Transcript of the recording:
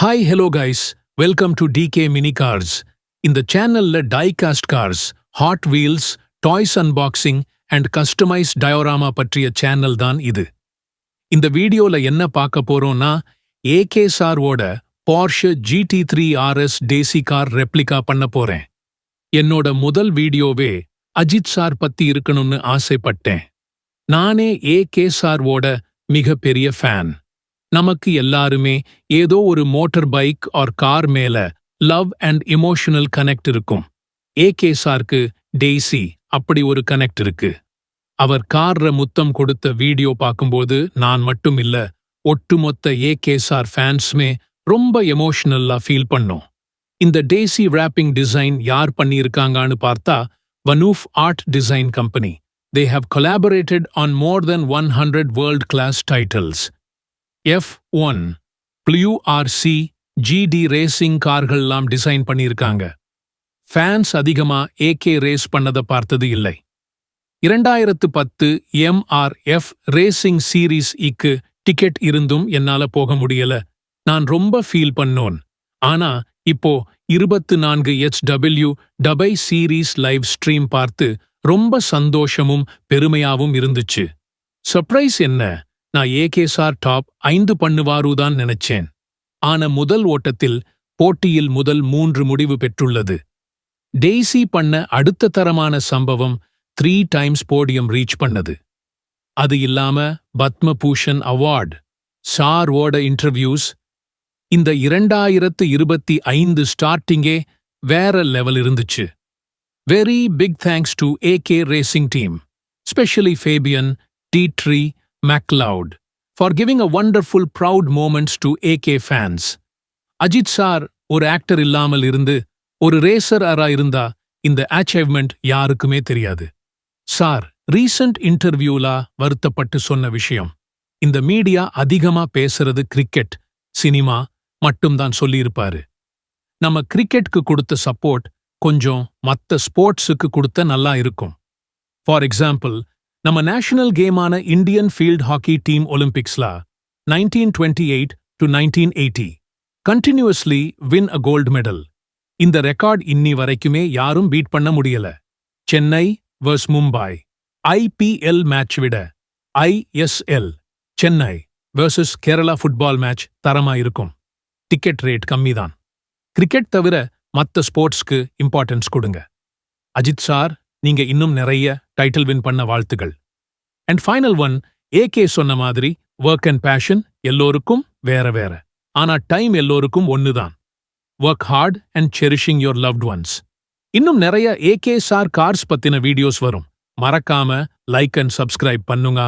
Hi hello guys, welcome to DK mini cars. இந்த சேனல்ல diecast cars, hot wheels, toys unboxing and customise diorama பற்றிய channel தான் இது. இந்த வீடியோல என்ன பார்க்க போறோம்னா, ஏகே சாரோட Porsche GT3 RS daisy car replica பண்ண போறேன். என்னோட முதல் வீடியோவே அஜித் சார் பத்தி இருக்கணும்னு ஆசைப்பட்டேன். நானே ஏகே சாரோட மிகப்பெரிய ஃபேன். நமக்கு எல்லாருமே ஏதோ ஒரு மோட்டார் பைக் ஆர் கார் மேல லவ் அண்ட் எமோஷனல் கனெக்ட் இருக்கும். ஏகே சாருக்கு டெய்சி அப்படி ஒரு கனெக்ட் இருக்கு. அவர் கார்ற முத்தம் கொடுத்த வீடியோ பார்க்கும்போது நான் மட்டும் இல்ல, ஒட்டுமொத்த ஏகே சார் ஃபேன்ஸ்மே ரொம்ப எமோஷனல்லா ஃபீல் பண்ணோம். இந்த டெய்சி ராப்பிங் டிசைன் யார் பண்ணியிருக்காங்கன்னு பார்த்தா Vanoof art design company. They have collaborated on more than 100 world-class titles. F1, WRC, GD racing கார்கள்லாம் டிசைன் பண்ணியிருக்காங்க. ஃபேன்ஸ் அதிகமா ஏகே ரேஸ் பண்ணதை பார்த்தது இல்லை. 2010 MRF ரேசிங் சீரீஸ் இக்கு டிக்கெட் இருந்தும் என்னால போக முடியல. நான் ரொம்ப ஃபீல் பண்ணோன். ஆனா இப்போ 24HW டபை சீரீஸ் லைவ் ஸ்ட்ரீம் பார்த்து ரொம்ப சந்தோஷமும் பெருமையாவும் இருந்துச்சு. சர்ப்ரைஸ் என்ன, நான் ஏகே சார் டாப் 5 பண்ணுவாருதான் நினைச்சேன். ஆன முதல் ஓட்டத்தில் போட்டியில் முதல் 3 முடிவு பெற்றுள்ளது. டெய்சி பண்ண அடுத்த தரமான சம்பவம் 3 டைம்ஸ் போடியம் ரீச் பண்ணது. அது இல்லாம பத்ம பூஷன் அவார்ட், சார் ஓட இன்டர்வியூஸ், இந்த 2025 ஸ்டார்டிங்கே வேற லெவல் இருந்துச்சு. Very big thanks to AK Racing Team, especially Fabian, Dietrich, MacLeod, for giving a wonderful proud moments to AK fans. Ajith sir ஒரு ஆக்டர் இல்லாமல் இருந்து ஒரு ரேசர் இருந்தா இந்த அச்சீவ்மெண்ட் யாருக்குமே தெரியாது. சார் ரீசன்ட் இன்டர்வியூல வருத்தப்பட்டு சொன்ன விஷயம், இந்த மீடியா அதிகமா பேசுறது கிரிக்கெட், சினிமா மட்டும்தான் சொல்லியிருப்பாரு. நம்ம கிரிக்கெட்க்கு கொடுத்த சப்போர்ட் கொஞ்சம் மத்த ஸ்போர்ட்ஸுக்கு கொடுத்த நல்லா இருக்கும். ஃபார் எக்ஸாம்பிள், நம்ம நேஷனல் கேமான இந்தியன் ஃபீல்ட் ஹாக்கி டீம் ஒலிம்பிக்ஸ்ல 1928 to 1980 continuously win a gold medal. இந்த ரெக்கார்ட் இன்னி வரைக்குமே யாரும் பீட் பண்ண முடியல. Chennai vs Mumbai IPL match விட ISL Chennai vs Kerala football match தரமா இருக்கும். டிக்கெட் ரேட் கம்மிதான். கிரிக்கெட் தவிர மத்த ஸ்போர்ட்ஸ்க்கு இம்பார்ட்டன்ஸ் கொடுங்க. அஜித் சார், நீங்க இன்னும் நிறைய டைட்டில் வின் பண்ண வாழ்த்துகள். அண்ட் ஃபைனல் ஒன், ஏகே சொன்ன மாதிரி ஒர்க் அண்ட் பேஷன் எல்லோருக்கும் வேற வேற, ஆனா டைம் எல்லோருக்கும் ஒன்னுதான். Work hard and cherishing your loved ones. இன்னும் நிறைய ஏகே சார் கார்ஸ் பத்தின வீடியோஸ் வரும். மறக்காம லைக் அண்ட் சப்ஸ்கிரைப் பண்ணுங்க.